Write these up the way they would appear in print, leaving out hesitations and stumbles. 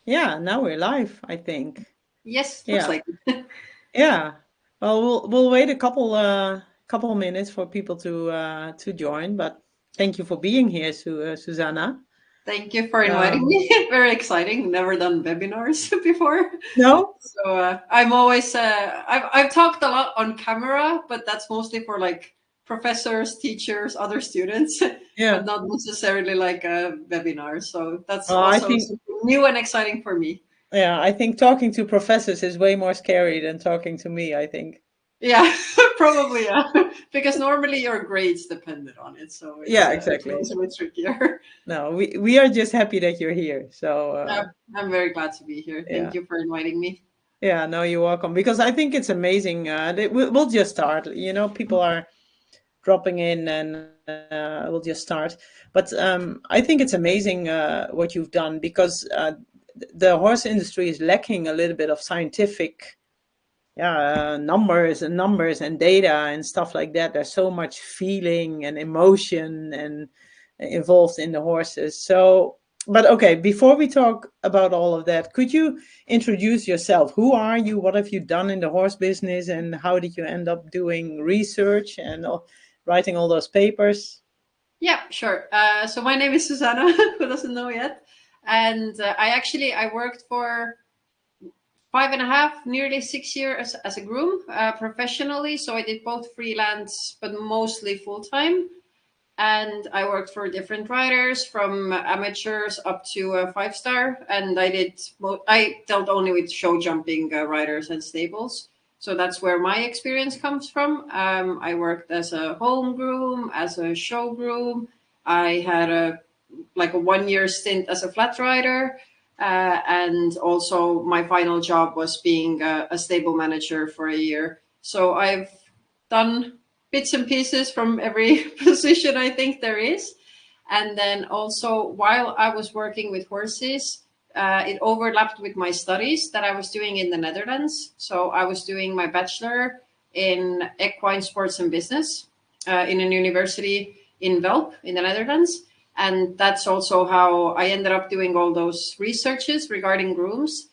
Yeah, now we're live, I think. Yes, looks Yeah. like it. Yeah. Well, we'll wait a couple minutes for people to join, but thank you for being here, Susanna. Thank you for inviting Um, me. Very exciting. Never done webinars before. no? So I'm always, I've talked a lot on camera, but that's mostly for like professors, teachers, other students, but Yeah. not necessarily like a webinar. So that's Well, I also think something new and exciting for me. yeah, I think talking to professors is way more scary than talking to me, I think. Yeah, probably, yeah. Because normally your grades depended on it. So Yeah, it's exactly. always a bit trickier. No, we are just happy that you're here. So, Yeah, I'm very glad to be here. Thank yeah. you for inviting me. Yeah, no, you're welcome. Because I think it's amazing. We'll just start. People are dropping in, and we'll just start. But I think it's amazing what you've done, because the horse industry is lacking a little bit of scientific, numbers and data and stuff like that. There's so much feeling and emotion and involved in the horses. So, but okay, before we talk about all of that, could you introduce yourself? Who are you? What have you done in the horse business, and how did you end up doing research and writing all those papers? Yeah, sure. So my name is Susanna, who doesn't know yet, and I worked for 5.5, nearly 6 years as a groom professionally. So I did both freelance, but mostly full time. And I worked for different riders from amateurs up to a 5-star. And I dealt only with show jumping riders and stables. So that's where my experience comes from. I worked as a home groom, as a show groom. I had a 1 year stint as a flat rider. And also my final job was being a stable manager for a year. So I've done bits and pieces from every position I think there is. And then also, while I was working with horses, it overlapped with my studies that I was doing in the Netherlands. So I was doing my bachelor in equine sports and business in a university in Velp in the Netherlands. And that's also how I ended up doing all those researches regarding grooms.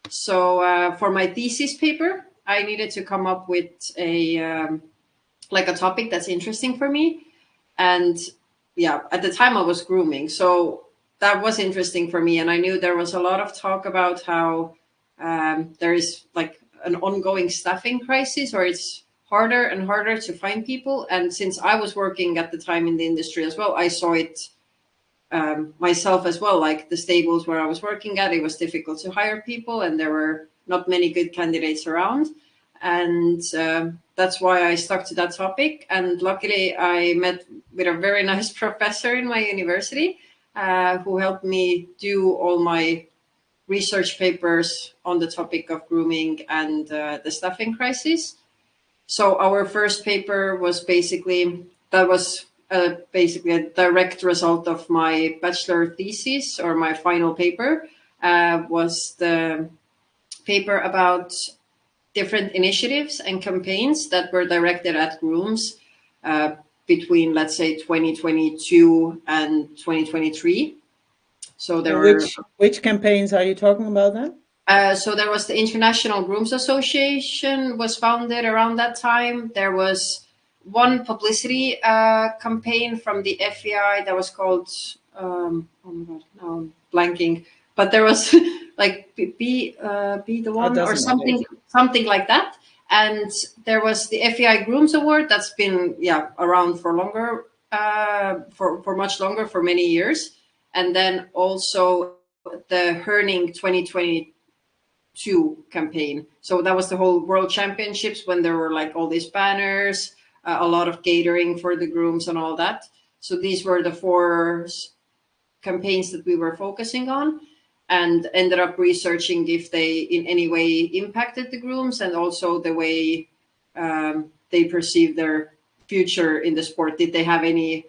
So for my thesis paper, I needed to come up with a topic that's interesting for me. And yeah, at the time I was grooming. So that was interesting for me. And I knew there was a lot of talk about how there is like an ongoing staffing crisis, or it's harder and harder to find people. And since I was working at the time in the industry as well, I saw it myself as well. Like the stables where I was working at, it was difficult to hire people, and there were not many good candidates around. And that's why I stuck to that topic. And luckily, I met with a very nice professor in my university who helped me do all my research papers on the topic of grooming and the staffing crisis. So our first paper was basically a direct result of my bachelor thesis, or my final paper was the paper about different initiatives and campaigns that were directed at grooms uh, between, let's say, 2022 and 2023. So there were Which campaigns are you talking about then? So there was the International Grooms Association was founded around that time. There was one publicity campaign from the FEI that was called oh my god, now I'm blanking. But there was like be the Oh, it one or doesn't matter. something like that. And there was the FEI Grooms Award that's been around for longer for much longer, for many years. And then also the Herning 2022 campaign. So that was the whole World Championships, when there were like all these banners, a lot of catering for the grooms and all that. So these were the four campaigns that we were focusing on, and ended up researching if they in any way impacted the grooms, and also the way they perceive their future in the sport. Did they have any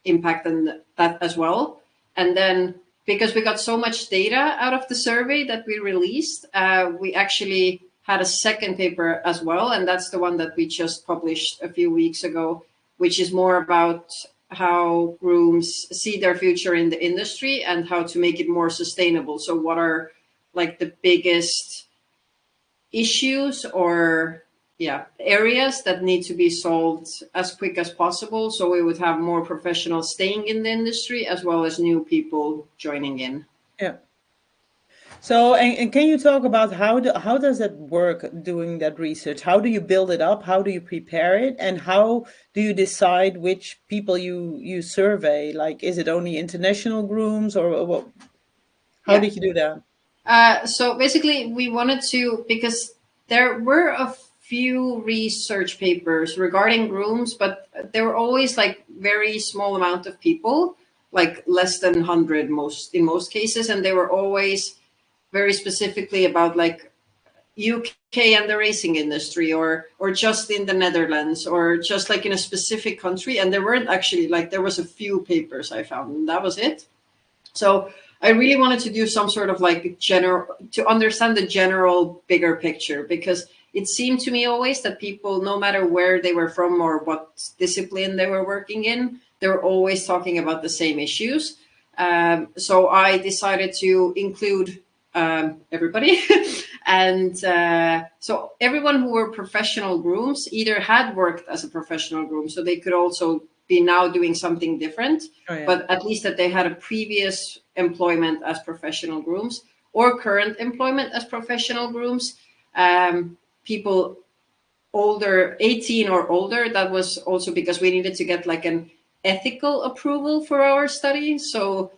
impact on that as well? And then, because we got so much data out of the survey that we released, we actually had a second paper as well. And that's the one that we just published a few weeks ago, which is more about how grooms see their future in the industry and how to make it more sustainable. So what are like the biggest issues or areas that need to be solved as quick as possible, so we would have more professionals staying in the industry as well as new people joining in. Yeah. So, and can you talk about how does that work doing that research? How do you build it up? How do you prepare it? And how do you decide which people you survey? Like, is it only international grooms or what? How Yeah. did you do that? So basically, we wanted to, because there were a few research papers regarding grooms, but there were always like very small amount of people, like less than 100 in most cases, and they were always very specifically about like UK and the racing industry, or just in the Netherlands, or just like in a specific country. And there weren't actually, like, there was a few papers I found, and that was it. So I really wanted to do some sort of like general, to understand the general bigger picture, because it seemed to me always that people, no matter where they were from or what discipline they were working in, they were always talking about the same issues. So I decided to include everybody. And so everyone who were professional grooms either had worked as a professional groom, so they could also be now doing something different, Oh, yeah. but at least that they had a previous employment as professional grooms or current employment as professional grooms. People older, 18 or older, that was also because we needed to get like an ethical approval for our study. So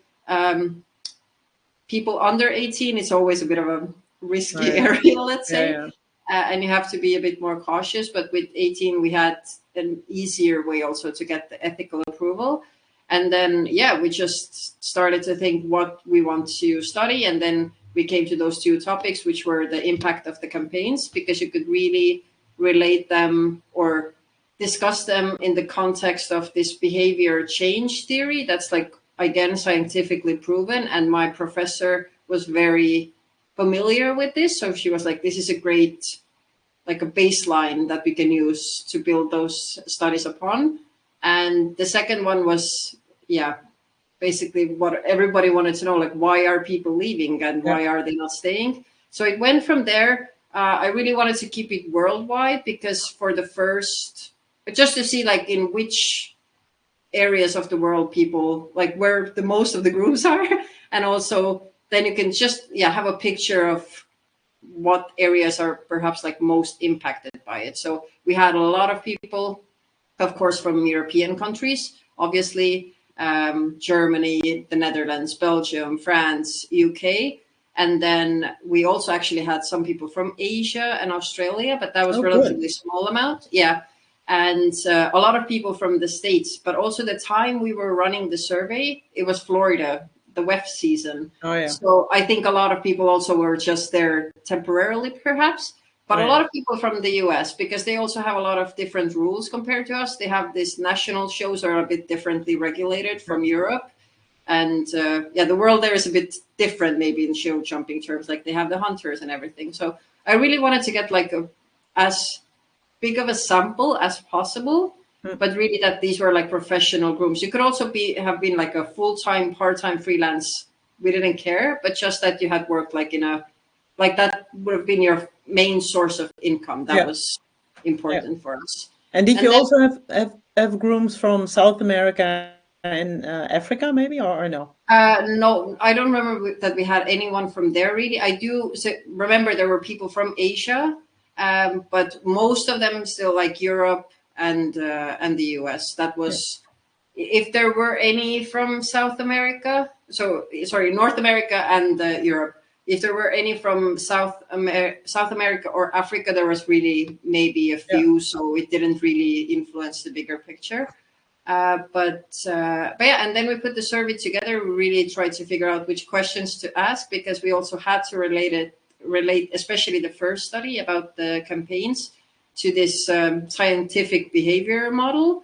people under 18, it's always a bit of a risky Oh, yeah. area, let's Yeah, say. yeah. And you have to be a bit more cautious. But with 18, we had an easier way also to get the ethical approval. And then, we just started to think what we want to study. And then we came to those two topics, which were the impact of the campaigns, because you could really relate them or discuss them in the context of this behavior change theory that's like, again, scientifically proven. And my professor was very familiar with this. So she was like, this is a great, like a baseline that we can use to build those studies upon. And the second one was, basically what everybody wanted to know, like, why are people leaving and why are they not staying? So it went from there. I really wanted to keep it worldwide, because for the first, just to see like in which areas of the world people, like where the most of the grooms are. And also then you can just have a picture of what areas are perhaps like most impacted by it. So we had a lot of people, of course, from European countries, obviously, Germany, the Netherlands, Belgium, France, UK. And then we also actually had some people from Asia and Australia, but that was relatively small amount. Yeah. And a lot of people from the States, but also the time we were running the survey, it was Florida, the wet season. Oh, yeah. So I think a lot of people also were just there temporarily, perhaps. But a lot of people from the US, because they also have a lot of different rules compared to us. They have these national shows are a bit differently regulated from Europe. And the world there is a bit different, maybe in show jumping terms, like they have the hunters and everything. So I really wanted to get like as big of a sample as possible, but really that these were like professional grooms. You could also have been like a full-time, part-time freelance. We didn't care, but just that you had worked like like that would have been your main source of income. That was important for us. And did you also have grooms from South America and Africa, maybe, or no? No, I don't remember that we had anyone from there really. I do remember there were people from Asia, but most of them still like Europe and the US. That was, if there were any from South America, North America and Europe. If there were any from South America or Africa, there was really maybe a few, so it didn't really influence the bigger picture. But and then we put the survey together. We really tried to figure out which questions to ask, because we also had to relate, especially the first study about the campaigns, to this scientific behavior model.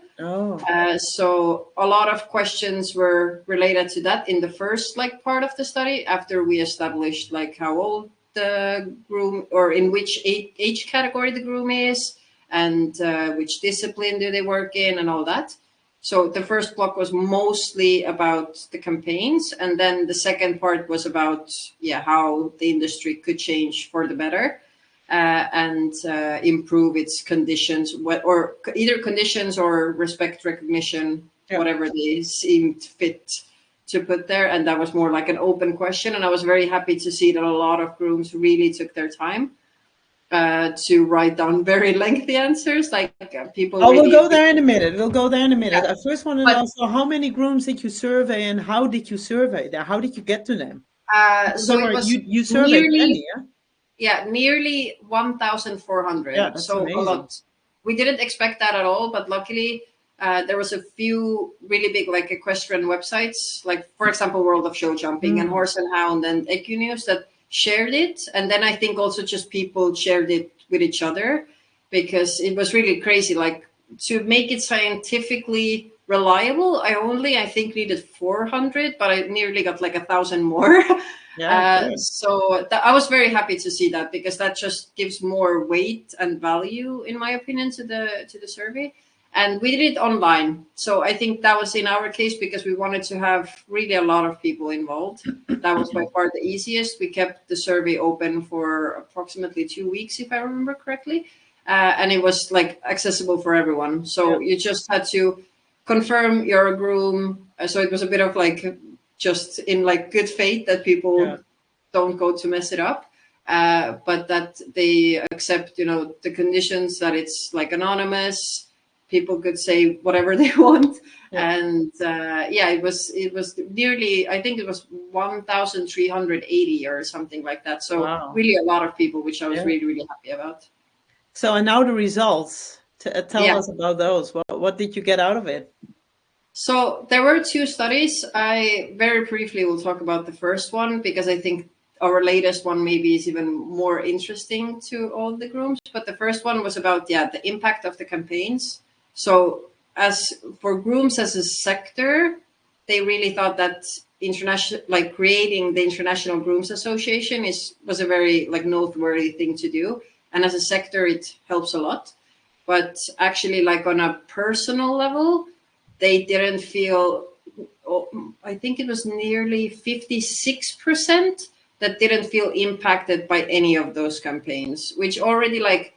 So a lot of questions were related to that in the first part of the study, after we established like how old the groom, or in which age category the groom is, and which discipline do they work in, and all that. So the first block was mostly about the campaigns, and then the second part was about how the industry could change for the better, and improve its conditions, or either conditions or respect recognition, whatever they seemed fit to put there. And that was more like an open question, and I was very happy to see that a lot of grooms really took their time to write down very lengthy answers. Like people. Oh, we'll go there in a minute. We'll go there in a minute. Yeah. I first want to know, so how many grooms did you survey, and how did you survey them? How did you get to them? So it was you surveyed many, nearly 1,400. Yeah, that's so amazing. A lot. We didn't expect that at all, but luckily there was a few really big like equestrian websites, like for example World of Show Jumping and Horse and Hound and Equinews, that shared it. And then I think also just people shared it with each other, because it was really crazy. Like, to make it scientifically reliable, I think needed 400, but I nearly got like 1,000 more. So I was very happy to see that, because that just gives more weight and value, in my opinion, to the survey. And we did it online. So I think that was in our case because we wanted to have really a lot of people involved. That was by far the easiest. We kept the survey open for approximately 2 weeks, if I remember correctly. And it was like accessible for everyone. So you just had to confirm you're a groom. So it was a bit of like just in like good faith that people don't go to mess it up. But that they accept, the conditions, that it's like anonymous. People could say whatever they want. And it was nearly, I think it was 1,380 or something like that. So really a lot of people, which I was really, really happy about. So, and now the results. Tell us about those. What did you get out of it? So there were 2 studies. I very briefly will talk about the first one, because I think our latest one maybe is even more interesting to all the grooms. But the first one was about, the impact of the campaigns. So as for grooms as a sector, they really thought that international, like creating the International Grooms Association was a very like noteworthy thing to do. And as a sector, it helps a lot. But actually, like on a personal level, they didn't feel, I think it was nearly 56% that didn't feel impacted by any of those campaigns, which already like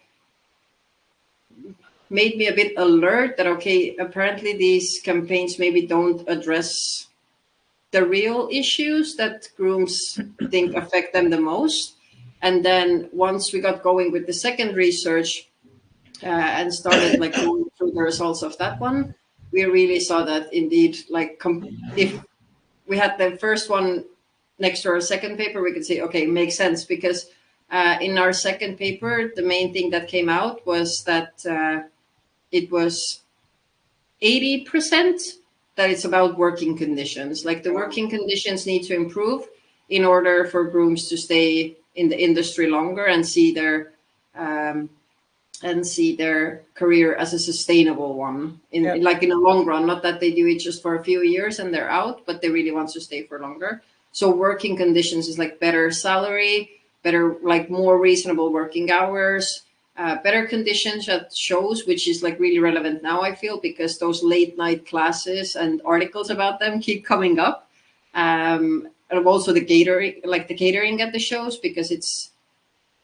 made me a bit alert that, okay, apparently these campaigns maybe don't address the real issues that grooms think affect them the most. And then once we got going with the second research and started like going through the results of that one, we really saw that indeed, like if we had the first one next to our second paper, we could say, okay, makes sense, because in our second paper, the main thing that came out was that it was 80% that it's about working conditions. Like the working conditions need to improve in order for grooms to stay in the industry longer and see their career as a sustainable one in the long run. Not that they do it just for a few years and they're out, but they really want to stay for longer. So working conditions is like better salary, better, like more reasonable working hours, better conditions at shows, which is like really relevant now, I feel, because those late night classes and articles about them keep coming up. And also the catering at the shows, because it's,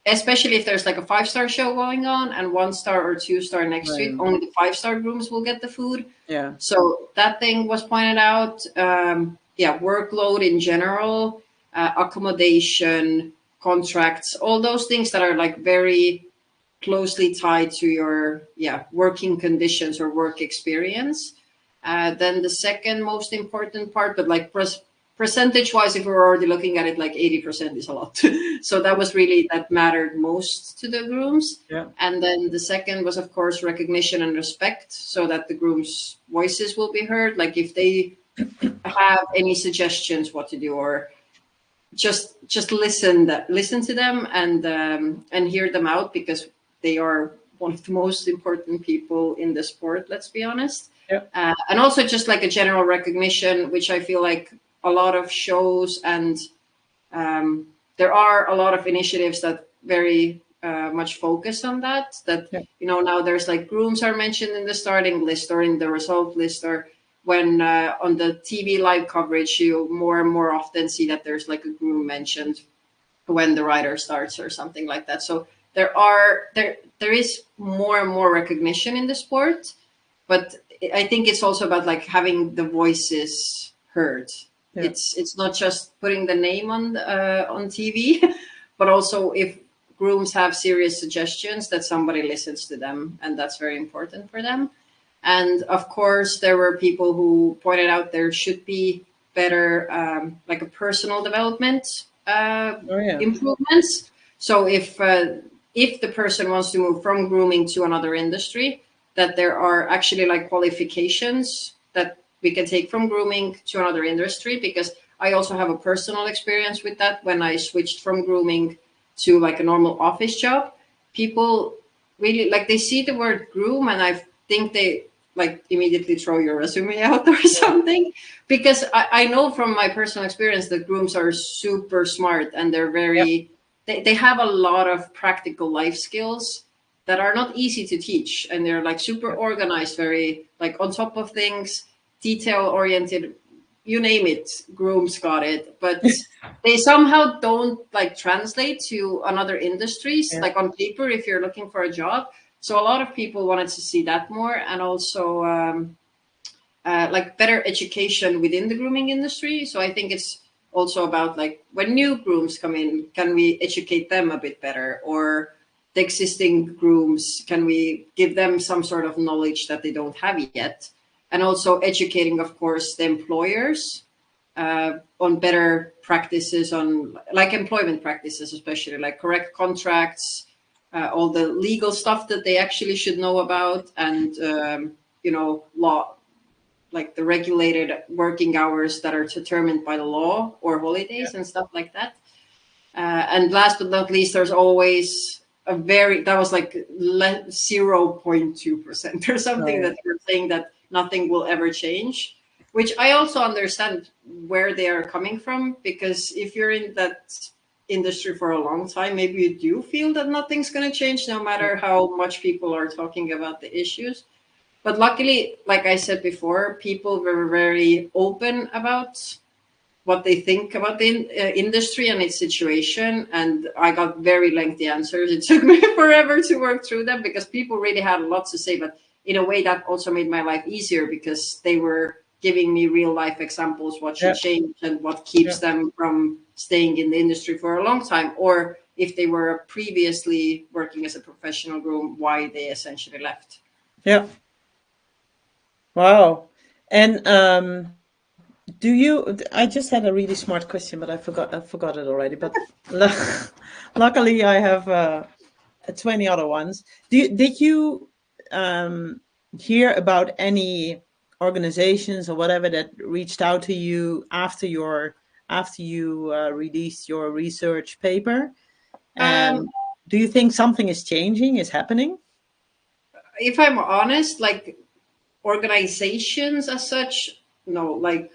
especially if there's like a 5-star show going on and 1-star or 2-star next to it, only the 5-star grooms will get the food. So that thing was pointed out. Workload in general, accommodation, contracts, all those things that are like very closely tied to your working conditions or work experience. Then the second most important part, but like percentage wise, if we're already looking at it, like 80% is a lot. So that was really, that mattered most to the grooms. And then the second was, of course, recognition and respect, so that the grooms' voices will be heard. Like if they have any suggestions what to do, or just listen to them and hear them out, because they are one of the most important people in the sport, let's be honest. And also just like a general recognition, which I feel like a lot of shows and there are a lot of initiatives that very much focus on that. That Yeah. now there's like grooms are mentioned in the starting list or in the result list, or when on the TV live coverage, you more and more often see that there's like a groom mentioned when the rider starts or something like that. So there is more and more recognition in the sport, but I think it's also about like having the voices heard. Yeah. It's not just putting the name on TV, but also if grooms have serious suggestions, that somebody listens to them, and that's very important for them. And of course, there were people who pointed out there should be better, like a personal development Oh yeah. improvements. So if the person wants to move from grooming to another industry, that there are actually like qualifications that we can take from grooming to another industry. Because I also have a personal experience with that. When I switched from grooming to like a normal office job, people really like, they see the word groom and I think they like immediately throw your resume out or something, because I know from my personal experience that grooms are super smart and they're Yeah. very they have a lot of practical life skills that are not easy to teach, and they're like super Yeah. organized, very like on top of things, detail oriented, you name it, grooms got it. But they somehow don't like translate to another industries, Yeah. like on paper if you're looking for a job. So a lot of people wanted to see that more, and also like better education within the grooming industry. So I think it's also about like when new grooms come in, can we educate them a bit better? Or the existing grooms, can we give them some sort of knowledge that they don't have yet? And also educating, of course, the employers on better practices, on like employment practices, especially like correct contracts, all the legal stuff that they actually should know about, and law, like the regulated working hours that are determined by the law, or holidays and stuff like that. And last but not least, there's always a very, that was like 0.2% or Oh something, yeah. that you're saying that nothing will ever change, which I also understand where they are coming from. Because if you're in that industry for a long time, maybe you do feel that nothing's going to change no Yeah. matter how much people are talking about the issues. But luckily, like I said before, people were very open about what they think about the industry and its situation. And I got very lengthy answers. It took me forever to work through them, because people really had a lot to say. But in a way, that also made my life easier, because they were giving me real life examples, what should Yeah. change and what Yeah. keeps them from staying in the industry for a long time. Or if they were previously working as a professional groom, why they essentially left. Yeah. Wow. And do you? I just had a really smart question, but I forgot it already. But luckily, I have 20 other ones. Did you um, hear about any organizations or whatever that reached out to you after you released your research paper? Um, And do you think something is changing, is happening? if I'm honest, like organizations as such, no. Like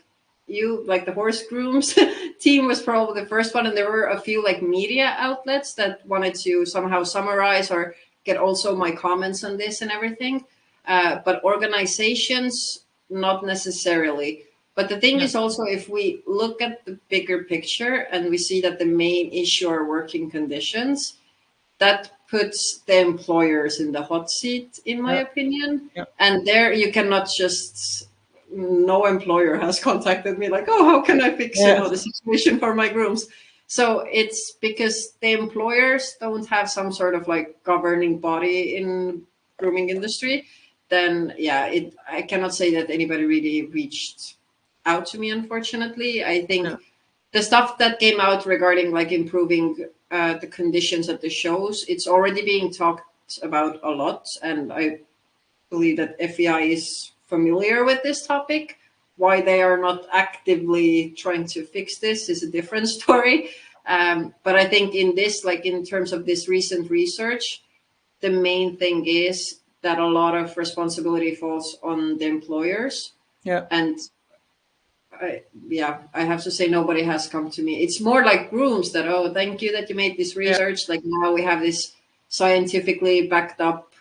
like the HorseGrooms team was probably the first one, and there were a few like media outlets that wanted to somehow summarize or get also my comments on this and everything. But organizations, not necessarily. But the thing Yeah. is also, if we look at the bigger picture and we see that the main issue are working conditions, that puts the employers in the hot seat, in my Yeah. opinion. Yeah. And there you cannot just, no employer has contacted me like, oh, how can I fix, Yeah. the situation for my grooms? So it's because the employers don't have some sort of like governing body in grooming industry. Then yeah, I cannot say that anybody really reached out to me, unfortunately. I Yeah. think the stuff that came out regarding like improving the conditions at the shows, it's already being talked about a lot, and I believe that FEI is familiar with this topic. Why they are not actively trying to fix this is a different story. But I think in this, like in terms of this recent research, the main thing is that a lot of responsibility falls on the employers. Yeah. And I have to say nobody has come to me. It's more like grooms that, oh, thank you that you made this Yeah. research. Like now we have this. scientifically backed up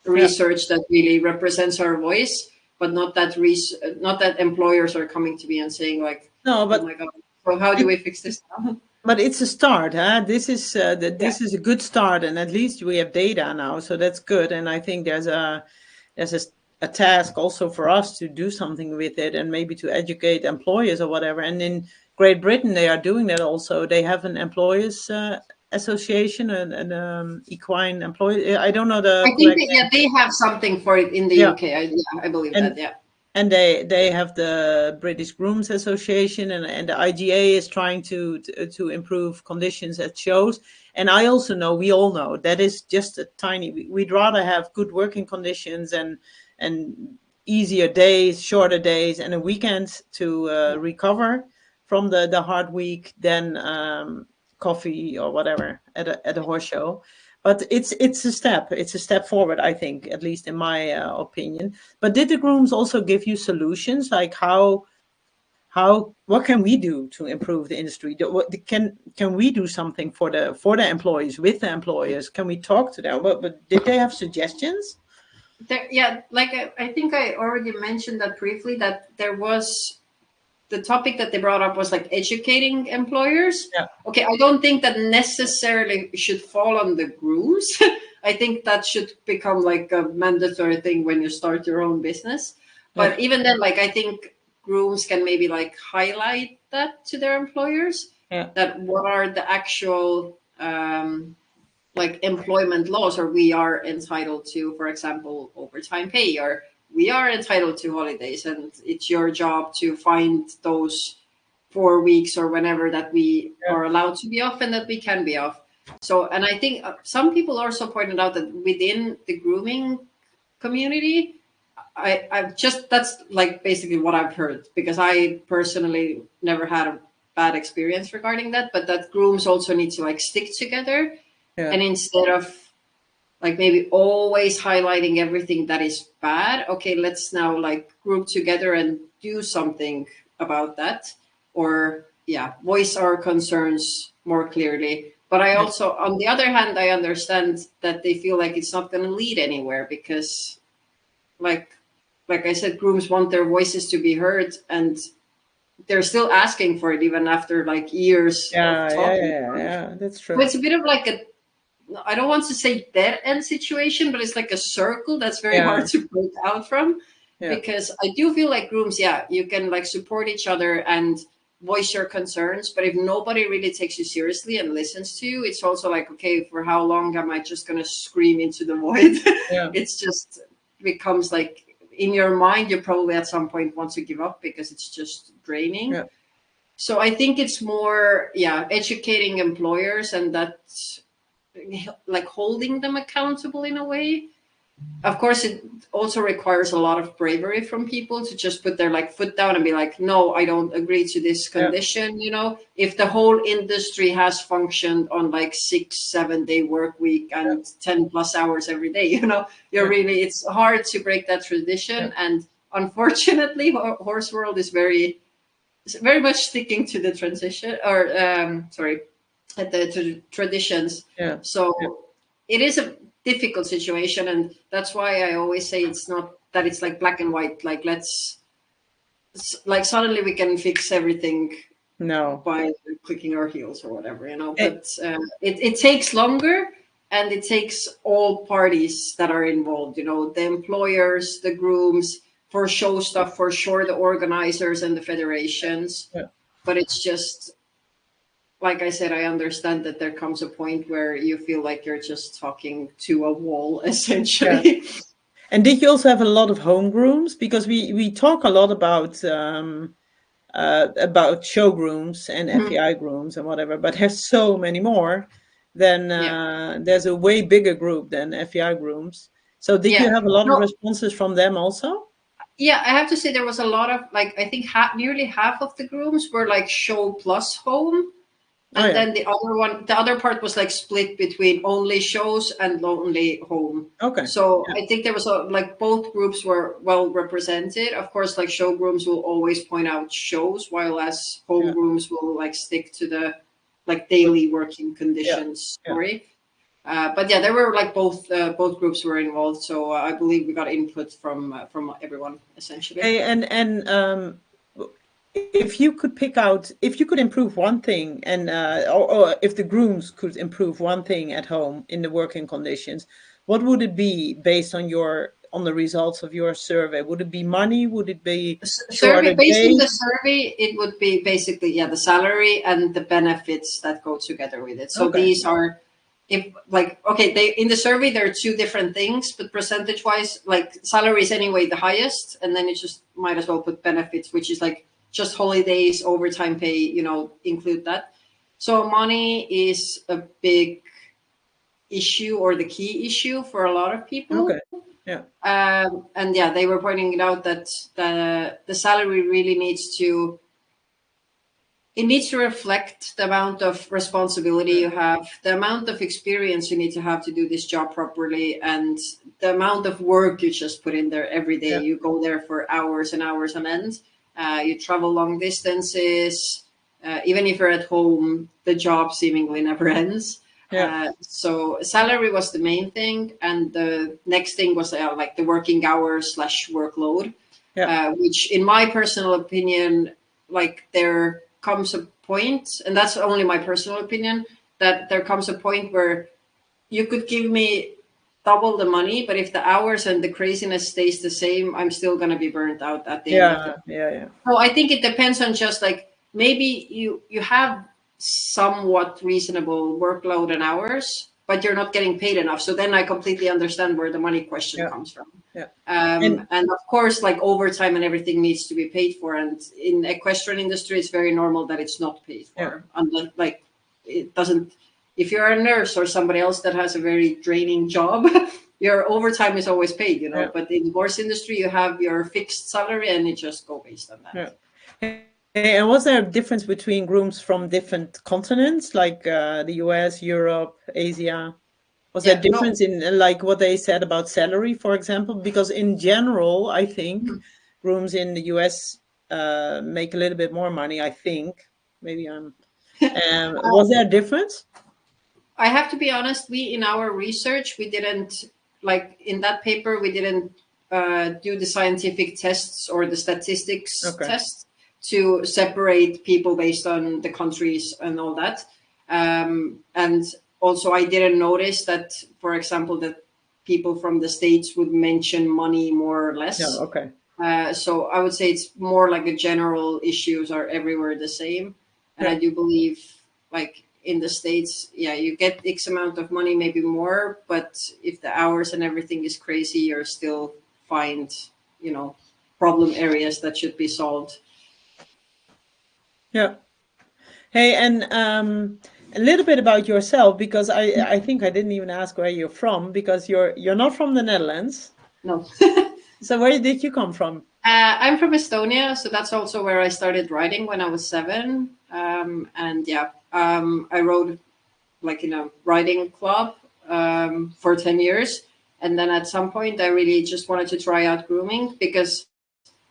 research that really represents our voice, but not that not that employers are coming to me and saying like, No, oh but my God, so how do we fix this now? but it's a start, huh? This is Yeah. this is a good start, and at least we have data now, so that's good. And I think there's a task also for us to do something with it, and maybe to educate employers or whatever. And in Great Britain, they are doing that also. They have an employers association, and equine employee. I don't know the I think correct that, name. yeah, they have something for it in the Yeah, UK. Yeah, I believe that. and Yeah. and they have the British Grooms Association, and the IGA is trying to improve conditions at shows. And I also know, we all know, that is just a tiny. We'd rather have good working conditions and easier days, shorter days, and a weekend to recover from the hard week than coffee or whatever at a horse show. But it's a step. It's a step forward, I think, at least in my opinion. But did the grooms also give you solutions, like how what can we do to improve the industry? Can we do something for the employees, with the employers? Can we talk to them? But did they have suggestions? Yeah, like I think I already mentioned that briefly, that there was the topic that they brought up was like educating employers. Yeah, Okay, I don't think that necessarily should fall on the grooms. I think that should become like a mandatory thing when you start your own business. yeah, But even then, like I think grooms can maybe like highlight that to their employers, yeah, that what are the actual like employment laws, or we are entitled to, for example, overtime pay, or we are entitled to holidays, and it's your job to find those 4 weeks or whenever that we yeah, are allowed to be off and that we can be off. So, and I think some people also pointed out that within the grooming community, I've just, that's like basically what I've heard, because I personally never had a bad experience regarding that, but that grooms also need to like stick together, yeah, and instead of like maybe always highlighting everything that is bad, okay, let's now like group together and do something about that, or yeah, voice our concerns more clearly. But I also, on the other hand, I understand that they feel like it's not going to lead anywhere, because like like I said, grooms want their voices to be heard, and they're still asking for it even after like years of yeah, yeah, talking yeah, about it. yeah. That's So true. it's a bit of like a, I don't want to say dead end situation, but it's like a circle that's very Yeah, hard to break out from. yeah, Because I do feel like grooms, yeah, you can like support each other and voice your concerns, but if nobody really takes you seriously and listens to you, it's also like, okay, for how long am I just gonna scream into the void? yeah, It's just becomes like, in your mind, you probably at some point want to give up because it's just draining. yeah. So I think it's more, yeah, educating employers, and that's like holding them accountable in a way. Of course, it also requires a lot of bravery from people to just put their like foot down and be like, no, I don't agree to this Yeah. condition. You know, if the whole industry has functioned on like 6 7 day work week and 10 plus hours every day, you know, you're Yeah. really, it's hard to break that Yeah. tradition. And unfortunately, horse world is very much sticking to the transition, or sorry, the traditions. Yeah. So it is a difficult situation, and that's why I always say it's not that it's like black and white. Like like suddenly we can fix everything No. by clicking our heels or whatever, you know. Eh, But it takes longer, and it takes all parties that are involved. You know, the employers, the grooms, for show stuff, for sure, the organizers and the federations. yeah. But it's just, like I said, I understand that there comes a point where you feel like you're just talking to a wall, Yeah. essentially. And did you also have a lot of home grooms? Because we talk a lot about showgrooms and Mhm. FEI grooms and whatever, but there's so many more. Then Yeah, there's a way bigger group than FEI grooms. So did you yeah. have a lot of No, responses from them also? yeah, I have to say there was a lot of like, I think nearly half of the grooms were like show plus home, Oh and yeah. then the other part was like split between only shows and only home. Okay. So Yeah. I think there was like both groups were well represented. Of course, like show grooms will always point out shows, while as home Yeah. grooms will like stick to the like daily working Yeah. conditions Yeah. story. But yeah, there were like both groups were involved, so I believe we got input from everyone essentially. Hey, and if you could pick out, if you could improve one thing, and or if the grooms could improve one thing at home in the working conditions, what would it be based on your on the results of your survey? Would it be money? Would it be Survey shorter based on the days? survey, it would be basically the salary and the benefits that go together with it. So Okay. these are, if like, okay, they in the survey there are two different things, but percentage wise, like salary is anyway the highest, and then you just might as well put benefits, which is like just holidays, overtime pay, include that. So money is a big issue, or the key issue for a lot of people. Okay. Yeah. And yeah, they were pointing it out that the salary really needs to, it needs to reflect the amount of responsibility Yeah. you have, the amount of experience you need to have to do this job properly, and the amount of work you just put in there every day. Yeah. You go there for hours and hours on end. You travel long distances. Even if you're at home, the job seemingly never ends. Yeah. So salary was the main thing, and the next thing was like the working hours slash workload, Yeah. which, in my personal opinion, like there comes a point, and that's only my personal opinion, that there comes a point where you could give me double the money, but if the hours and the craziness stays the same, I'm still going to be burnt out at the end of the. Yeah. Yeah. Yeah. So I think it depends on just like, maybe you have somewhat reasonable workload and hours, but you're not getting paid enough. So then I completely understand where the money question Yeah. comes from. Yeah. And And of course, like overtime and everything needs to be paid for. And in equestrian industry, it's very normal that it's not paid yeah. for. Unless, like, it doesn't. If you're a nurse or somebody else that has a very draining job, your overtime is always paid, Yeah. But in the horse industry, you have your fixed salary, and it just go based on that. Yeah. And was there a difference between grooms from different continents, like the US, Europe, Asia? Was there a Yeah. No. difference in like what they said about salary, for example? Because in general, I think grooms in the US make a little bit more money. I think maybe I'm. Was there a difference? I have to be honest, we, in our research, we didn't, like in that paper, we didn't do the scientific tests or the statistics Okay. tests to separate people based on the countries and all that. And also, I didn't notice that, for example, that people from the States would mention money more or Yeah. less. Okay. So I would say it's more like a general issues are everywhere the same. And I Yeah. do believe, like in the States, yeah, you get X amount of money, maybe more, but if the hours and everything is crazy, you're still find, problem areas that should be solved. Yeah. Hey, and a little bit about yourself, because I think I didn't even ask where you're from, because you're not from the Netherlands. No. So where did you come from? I'm from Estonia, so that's also where I started riding when I was 7. And yeah, I rode like in a riding club for 10 years. And then at some point, I really just wanted to try out grooming, because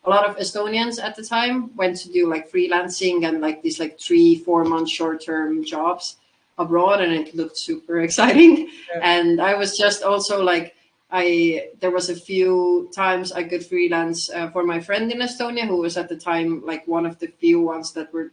a lot of Estonians at the time went to do like freelancing and like these like 3-4 month short-term jobs abroad, and it looked super exciting. Yeah. And I was just also like, there was a few times I could freelance for my friend in Estonia, who was at the time like one of the few ones that were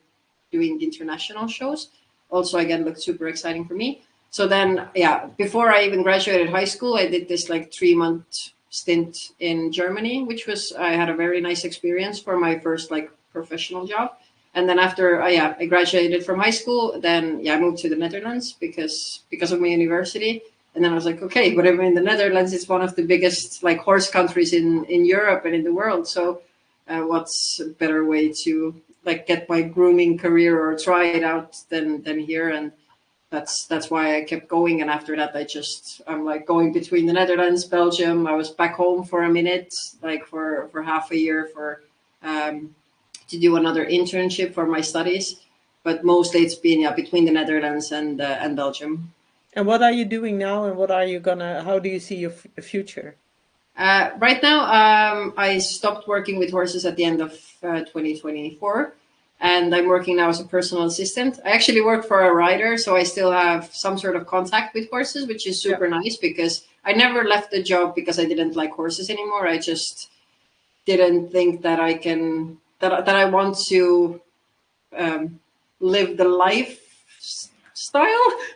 doing international shows. Also, again, looked super exciting for me. So then, yeah, before I even graduated high school, I did this like 3-month stint in Germany, which was, I had a very nice experience for my first like professional job. And then after I graduated from high school, then I moved to the Netherlands because of my university. And then I was like, okay, whatever, in the Netherlands, it's one of the biggest like horse countries in Europe and in the world. So what's a better way to like get my grooming career or try it out than here? And that's why I kept going. And after that, I'm like going between the Netherlands, Belgium. I was back home for a minute, like for half a year to do another internship for my studies. But mostly it's been between the Netherlands and Belgium. And what are you doing now? And what are you gonna? How do you see your future? Right now, I stopped working with horses at the end of 2024. and I'm working now as a personal assistant. I actually work for a rider, so I still have some sort of contact with horses, which is Yeah. super nice because I never left the job because I didn't like horses anymore. I just didn't think that I can that I want to um, live the lifestyle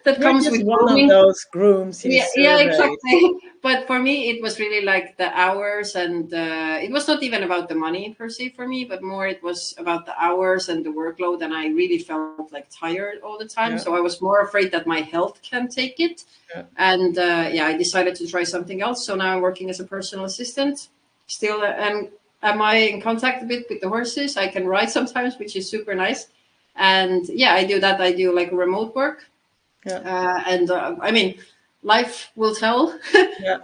that You're comes just with one of grooming. those grooms he Yeah, surveyed. exactly. But for me, it was really like the hours, and it was not even about the money per se for me, but more it was about the hours and the workload. And I really felt like tired all the time. So Yeah. I was more afraid that my health can take it. Yeah. And yeah, I decided to try something else. So now I'm working as a personal assistant. Still, am I in contact a bit with the horses? I can ride sometimes, which is super nice. And yeah, I do that. I do like remote work, Yeah. and I mean, life will tell Yeah.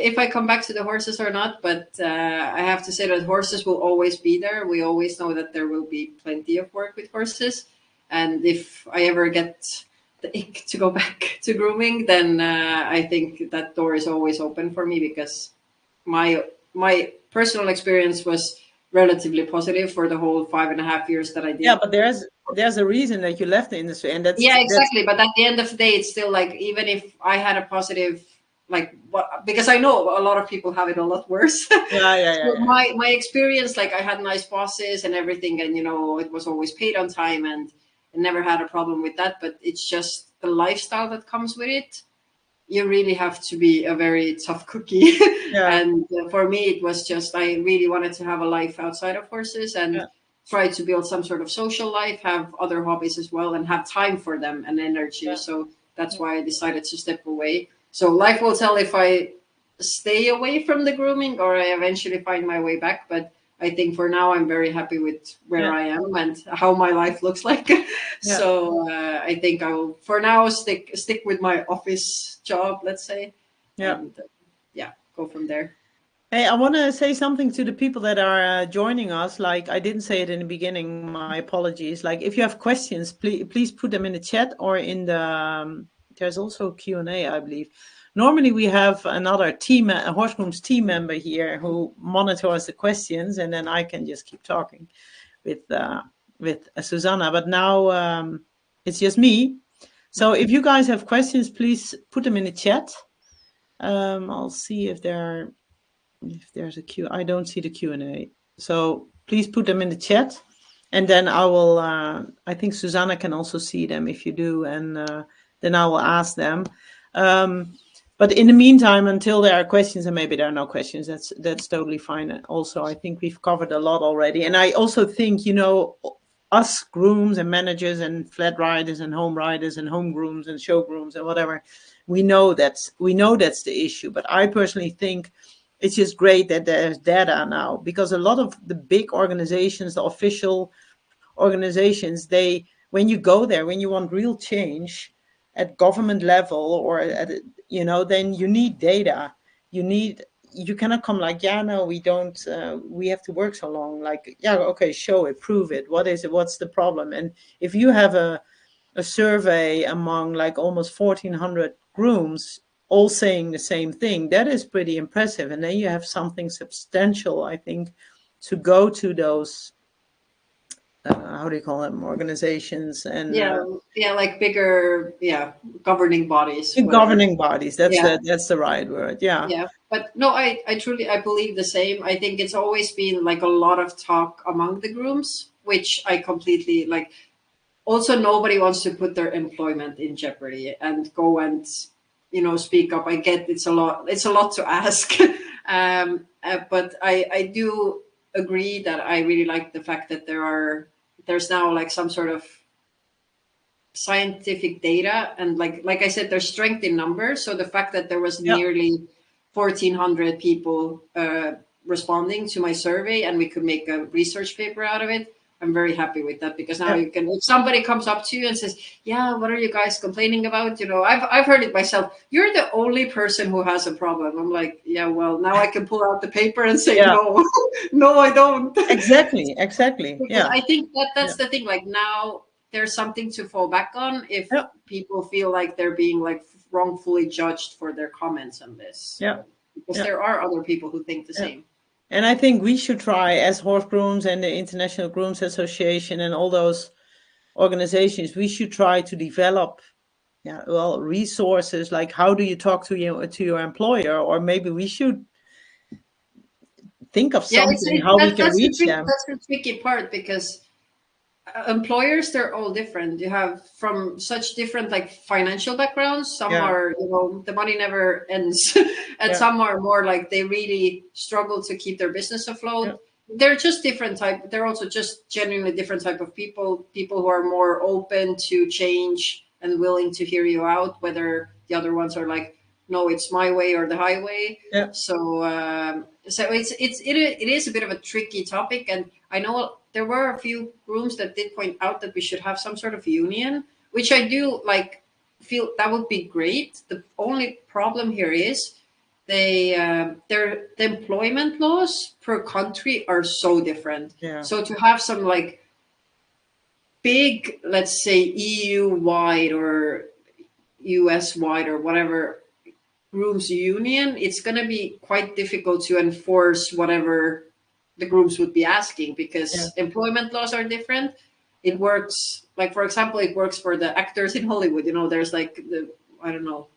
if I come back to the horses or not. But I have to say that horses will always be there. We always know that there will be plenty of work with horses, and if I ever get the ick to go back to grooming, then I think that door is always open for me because my personal experience was relatively positive for the whole 5.5 years that I Yeah, did. but there's a reason that you left the industry, and Yeah, that's exactly. But at the end of the day, it's still like, even if I had a positive, like, what, because I know a lot of people have it a lot worse. yeah, yeah, yeah, So yeah. my experience, like, I had nice bosses and everything, and it was always paid on time, and I never had a problem with that. But it's just the lifestyle that comes with it. You really have to be a very tough cookie. Yeah, And for me, it was just, I really wanted to have a life outside of horses and yeah, try to build some sort of social life, have other hobbies as well, and have time for them and energy. yeah, So that's yeah. why I decided to step away. So life will tell if I stay away from the grooming or I eventually find my way back. But I think for now I'm very happy with where Yeah. I am and how my life looks like. Yeah. So I think I will for now stick with my office job, let's say, Yeah. and yeah, go from there. Hey, I want to say something to the people that are joining us. Like I didn't say it in the beginning, my apologies. Like if you have questions, please put them in the chat or in the. There's also Q&A, I believe. Normally we have another a HorseGrooms team member here who monitors the questions, and then I can just keep talking with Susanna. But now it's just me. So if you guys have questions, please put them in the chat. I'll see if there's a Q. I don't see the Q&A. So please put them in the chat, and then I will. I think Susanna can also see them if you do, and then I will ask them. But in the meantime, until there are questions, and maybe there are no questions, that's totally fine. Also, I think we've covered a lot already, and I also think us grooms and managers and flat riders and home riders and home grooms and show grooms and whatever, we know that's the issue. But I personally think it's just great that there's data now, because a lot of the big organizations, the official organizations, when you go there, when you want real change at government level or then you need data. You cannot come like, yeah, no, we don't, we have to work so long. Like, yeah, okay, show it, prove it. What is it? What's the problem? And if you have a survey among like almost 1,400 grooms all saying the same thing, that is pretty impressive. And then you have something substantial, I think, to go to those, how do you call them, organizations and Yeah, yeah, like bigger, yeah, governing bodies, whatever. governing bodies. That's Yeah, the right word. Yeah. yeah. But no, I truly, I believe the same. I think it's always been like a lot of talk among the grooms, which I completely like. Also, nobody wants to put their employment in jeopardy and go and speak up. I get it's a lot to ask. But I do agree that I really like the fact that there's now like some sort of scientific data, and like I said, there's strength in numbers. So the fact that there was Yeah. nearly 1,400 people responding to my survey, and we could make a research paper out of it, I'm very happy with that, because now Yeah. you can, if somebody comes up to you and says, yeah, what are you guys complaining about? I've heard it myself. You're the only person who has a problem. I'm like, yeah, well, now I can pull out the paper and say, Yeah. no, no, I don't. Exactly. Because Yeah. I think that Yeah. that's the thing. Like, now there's something to fall back on if Yeah. people feel like they're being like wrongfully judged for their comments on this. Yeah. Because Yeah. there are other people who think the Yeah. same. And I think we should try, as HorseGrooms and the International Grooms Association and all those organizations, we should try to develop, yeah, well, resources like how do you talk to your employer, or maybe we should think of Yeah, something how we can that's reach them. the tricky part, because employers, they're all different. You have from such different like financial backgrounds. Some Yeah, are, the money never ends, and yeah, some are more like they really struggle to keep their business yeah, afloat. They're just different type. They're also just genuinely different type of people. People who are more open to change and willing to hear you out. Whether the other ones are like, no, it's my way or the highway. yeah, So it is a bit of a tricky topic, and I know there were a few rooms that did point out that we should have some sort of union, which I do like feel that would be great. The only problem here is the employment laws per country are so different. yeah, So to have some like big, let's say EU wide or US wide or whatever grooms union, it's going to be quite difficult to enforce whatever the grooms would be asking, yeah, because employment laws are different. It works like, for example, it works for the actors in Hollywood. There's like I don't know,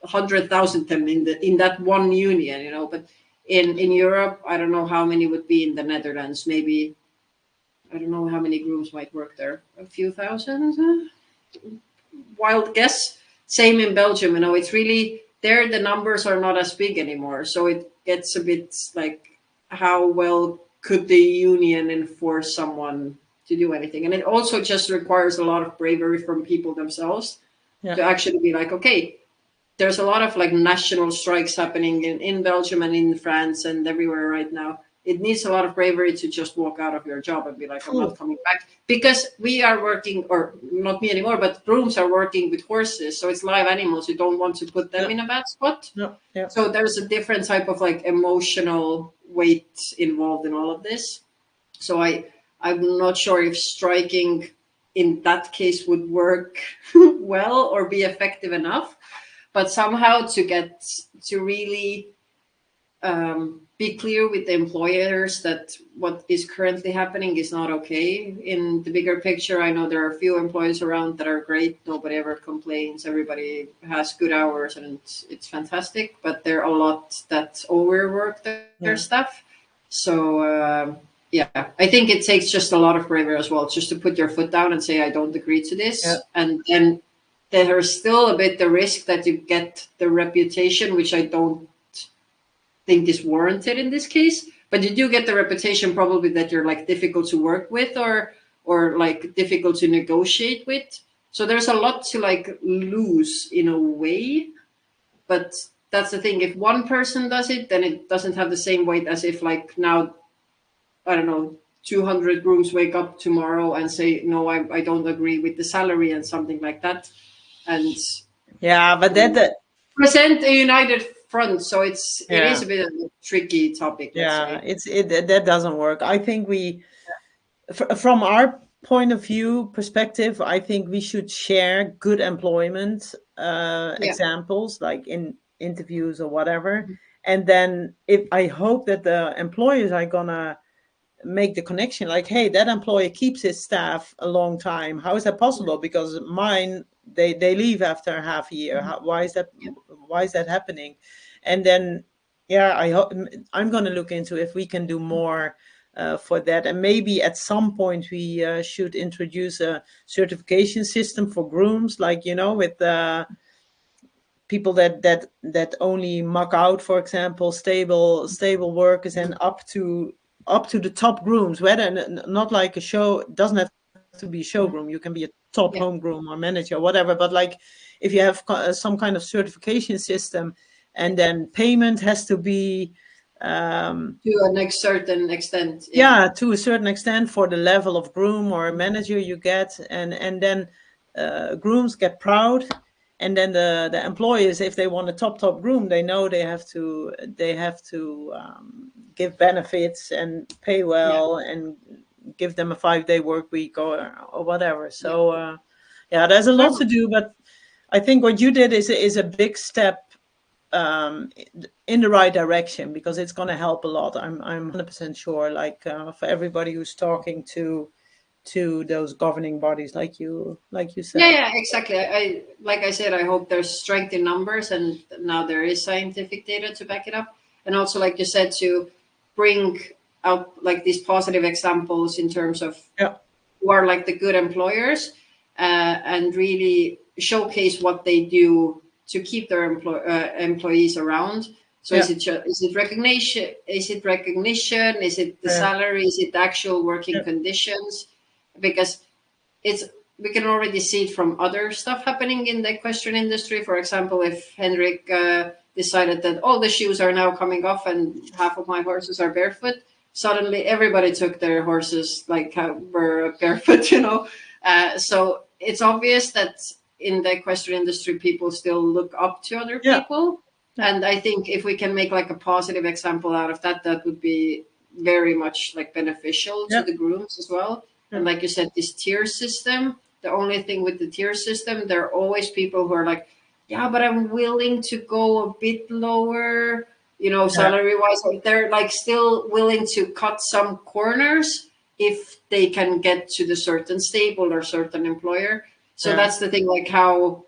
100,000 of them in that one union. But in Europe, I don't know how many would be in the Netherlands. Maybe I don't know how many grooms might work there. A few thousand, wild guess. Same in Belgium. It's really there. The numbers are not as big anymore, so it gets a bit like, how well could the union enforce someone to do anything? And it also just requires a lot of bravery from people themselves yeah, to actually be like, okay, there's a lot of like national strikes happening in Belgium and in France and everywhere right now. It needs a lot of bravery to just walk out of your job and be like, I'm not Phew. coming back, because we are working, or not me anymore, but grooms are working with horses. So it's live animals. You don't want to put them Yeah, in a bad spot. yeah, yeah, So there's a different type of like emotional weight involved in all of this. So I'm not sure if striking in that case would work well or be effective enough, but somehow to get to really be clear with the employers that what is currently happening is not okay. In the bigger picture, I know there are a few employees around that are great. Nobody ever complains. Everybody has good hours, and it's fantastic. But there are a lot that overwork their yeah, stuff. So yeah, I think it takes just a lot of bravery as well, just to put your foot down and say, I don't agree to yeah, this. And then there's still a bit the risk that you get the reputation, which I don't think is warranted in this case. But you do get the reputation probably that you're like difficult to work with, or like difficult to negotiate with. So there's a lot to like lose in a way. But that's the thing. If one person does it, then it doesn't have the same weight as if like now, I don't know, 200 grooms wake up tomorrow and say, no, I don't agree with the salary and something like that. And yeah. But that, present a united front. So it yeah, is a bit of a tricky topic, let's yeah, say. that doesn't work. I think from our point of view perspective, I think we should share good employment Yeah. examples, like in interviews or whatever. And then if I hope that the employers are gonna make the connection, like, hey, that employer keeps his staff a long time. How is that possible? Because mine, they leave after half a year. Why is that? Yeah. Why is that happening? And then, yeah, I'm going to look into if we can do more for that. And maybe at some point we should introduce a certification system for grooms, like, with people that only muck out, for example, stable workers, and up to the top grooms, whether not like a show, it doesn't have to be a show groom, you can be a top home Yeah. groom or manager or whatever, but like if you have some kind of certification system, and then payment has to be To a certain extent. Yeah. yeah, to a certain extent, for the level of groom or manager you get, and then grooms get proud, and then the employers, if they want a top groom, they know they have to give benefits and pay Yeah. well and give them a 5-day work week or whatever. Yeah. So yeah, there's a lot No. to do, but I think what you did is a big step in the right direction, because it's going to help a lot. I'm 100% sure. Like for everybody who's talking to those governing bodies, like you said. Yeah, exactly. I like I said, I hope there's strength in numbers, and now there is scientific data to back it up. And also, like you said, to bring out like these positive examples in terms of Yeah. who are like the good employers, and really showcase what they do to keep their employees around. So Yeah. is it recognition? Is it recognition? Is it the Yeah. salary? Is it the actual working conditions? Because it's we can already see it from other stuff happening in the equestrian industry. For example, if Henrik decided that all the shoes are now coming off and half of my horses are barefoot, suddenly everybody took their horses like were barefoot, you know. So it's obvious that in the equestrian industry, people still look up to other people. And I think if we can make like a positive example out of that, that would be very much like beneficial to the grooms as well. And like you said, this tier system, the only thing with the tier system, there are always people who are like, yeah, but I'm willing to go a bit lower, you know, salary wise. They're like still willing to cut some corners if they can get to the certain stable or certain employer. So that's the thing, like how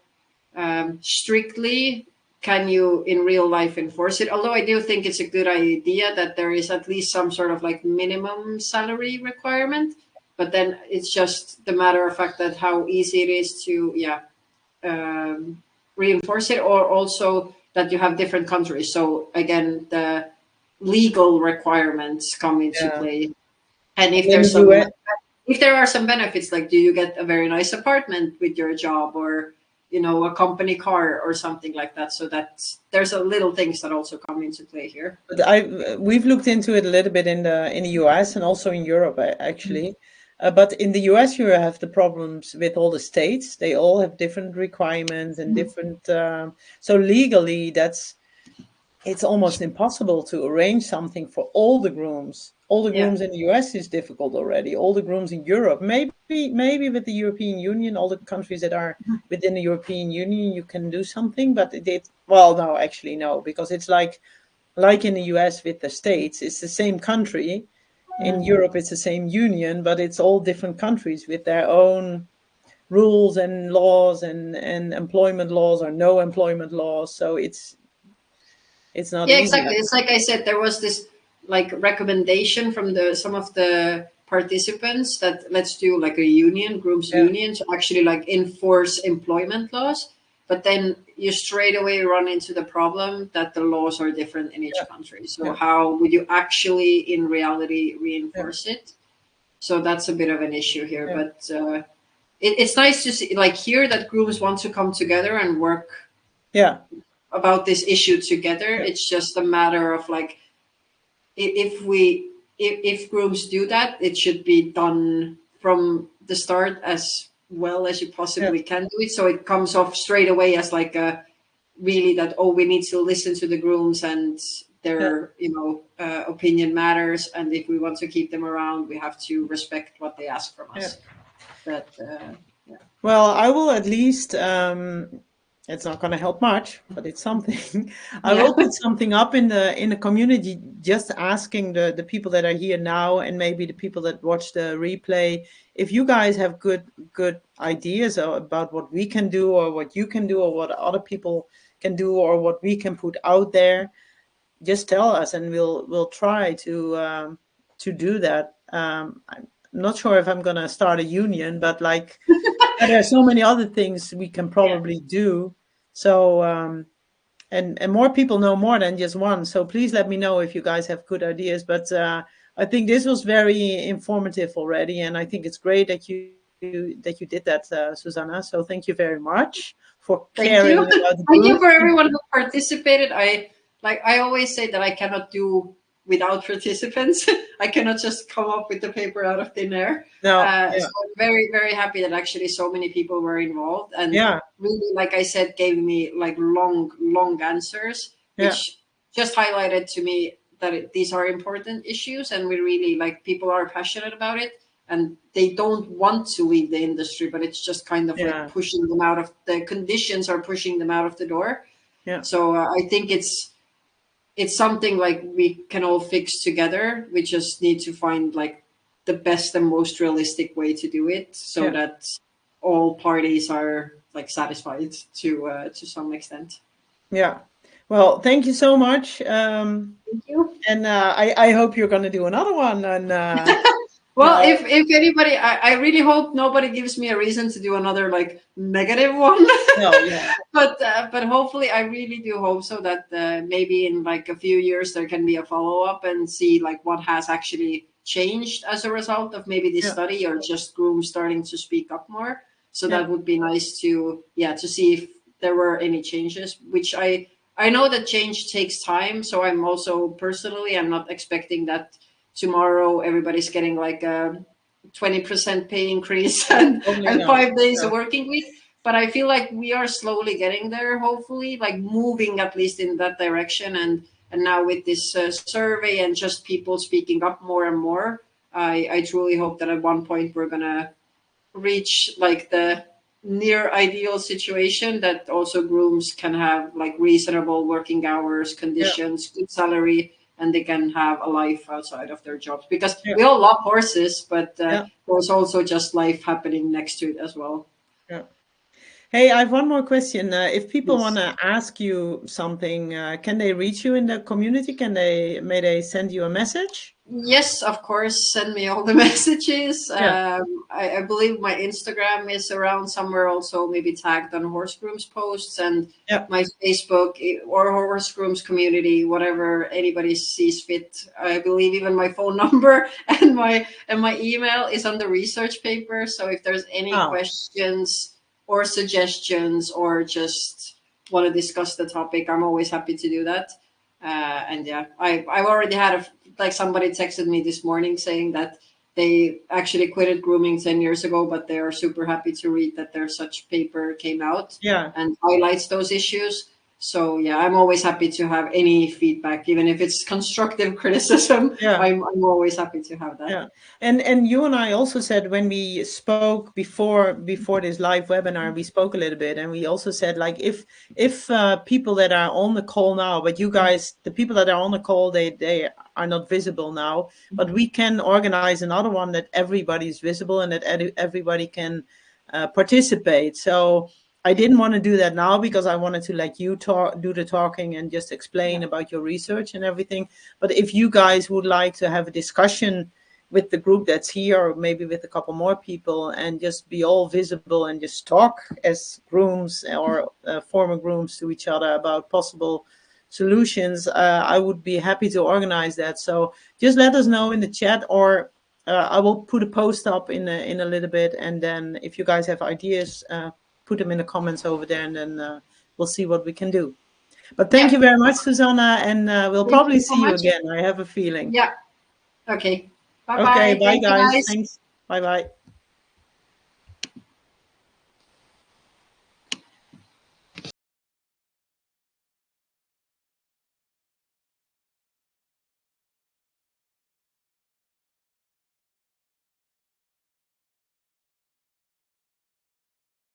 strictly can you in real life enforce it? Although I do think it's a good idea that there is at least some sort of like minimum salary requirement. But then it's just the matter of fact that how easy it is to reinforce it, or also that you have different countries. So again, the legal requirements come into play. And if there's if there are some benefits, like do you get a very nice apartment with your job, or you know, a company car or something like that. So there's a little things that also come into play here. But we've looked into it a little bit in the US and also in Europe actually. But in the US, you have the problems with all the states. They all have different requirements and different. So legally, it's almost impossible to arrange something for all the grooms. All the grooms in the US is difficult already. All the grooms in Europe, maybe with the European Union, all the countries that are within the European Union, you can do something. But well, no, actually no, because it's like in the US with the states, it's the same country. In Europe, it's the same union, but it's all different countries with their own rules and laws and employment laws or no employment laws. So it's not easy. Exactly. It's like I said, there was this like recommendation from some of the participants that let's do like a union, grooms union, to actually like enforce employment laws. But then you straight away run into the problem that the laws are different in each country. So how would you actually in reality reinforce it? So that's a bit of an issue here. But it's nice to see, like, hear that grooms want to come together and work about this issue together. It's just a matter of like, if grooms do that, it should be done from the start as well as you possibly can do it. So it comes off straight away as like a really that, oh, we need to listen to the grooms and their, you know, opinion matters. And if we want to keep them around, we have to respect what they ask from us. But well, I will at least, it's not going to help much, but it's something. I will put something up in the community, just asking the people that are here now and maybe the people that watch the replay, if you guys have good ideas about what we can do or what you can do or what other people can do or what we can put out there, just tell us and we'll try to do that. I'm not sure if I'm going to start a union, but like there are so many other things we can probably do. So, and more people know more than just one. So please let me know if you guys have good ideas. But I think this was very informative already. And I think it's great that you did that, Susanna. So thank you very much for caring about the Thank you for everyone who participated. I always say that I cannot do without participants. I cannot just come up with the paper out of thin air. So I'm very, very happy that actually so many people were involved and really, like I said, gave me like long answers, which just highlighted to me that these are important issues and we really like people are passionate about it and they don't want to leave the industry, but it's just kind of like pushing them out of the conditions are pushing them out of the door. Yeah. So I think it's something like we can all fix together. We just need to find like the best and most realistic way to do it, so Yeah. that all parties are like satisfied to some extent. Yeah. Well, thank you so much. Thank you. And I hope you're going to do another one. And Well, uh, if anybody, I really hope nobody gives me a reason to do another like negative one. no, yeah, But hopefully, I really do hope so that maybe in like a few years there can be a follow up and see like what has actually changed as a result of maybe this yeah, study, or just grooms starting to speak up more. So yeah, that would be nice to, yeah, to see if there were any changes. Which I know that change takes time. So I'm also personally, I'm not expecting that tomorrow everybody's getting like a 20% pay increase yeah, totally and not. 5 days a Yeah, working week. But I feel like we are slowly getting there, hopefully, like moving at least in that direction. And now with this survey and just people speaking up more and more, I truly hope that at one point we're gonna reach like the near ideal situation that also grooms can have like reasonable working hours, yeah, conditions, good salary, and they can have a life outside of their jobs, because yeah, we all love horses, but yeah, there's also just life happening next to it as well. yeah. Hey, I have one more question. If people want Yes. to ask you something, can they reach you in the community? May they send you a message? Yes, of course. Send me all the messages. Yeah, I believe my Instagram is around somewhere, also maybe tagged on HorseGrooms posts, and yeah, my Facebook or HorseGrooms community, whatever anybody sees fit. I believe even my phone number and my email is on the research paper. So if there's any oh, questions or suggestions, or just want to discuss the topic, I'm always happy to do that. And yeah, I've already had like somebody texted me this morning saying that they actually quitted grooming 10 years ago, but they are super happy to read that their such paper came out yeah, and highlights those issues. So yeah, I'm always happy to have any feedback, even if it's constructive criticism. yeah. I'm always happy to have that. Yeah, and you and I also said when we spoke before this live webinar, we spoke a little bit, and we also said like if people that are on the call now, but you guys, the people that are on the call, they are not visible now, but we can organize another one that everybody is visible and that everybody can participate. So I didn't want to do that now because I wanted to let you do the talking and just explain Yeah. about your research and everything. But if you guys would like to have a discussion with the group that's here, or maybe with a couple more people, and just be all visible and just talk as grooms or former grooms to each other about possible solutions, I would be happy to organize that. So just let us know in the chat, or I will put a post up in a little bit, and then if you guys have ideas, put them in the comments over there, and then we'll see what we can do. But thank Yeah. you very much, Susanna, and we'll Thank you probably so see you much. again. I have a feeling. Yeah. Okay. Bye Okay, bye. bye Thank you guys. guys. Thanks. Bye bye.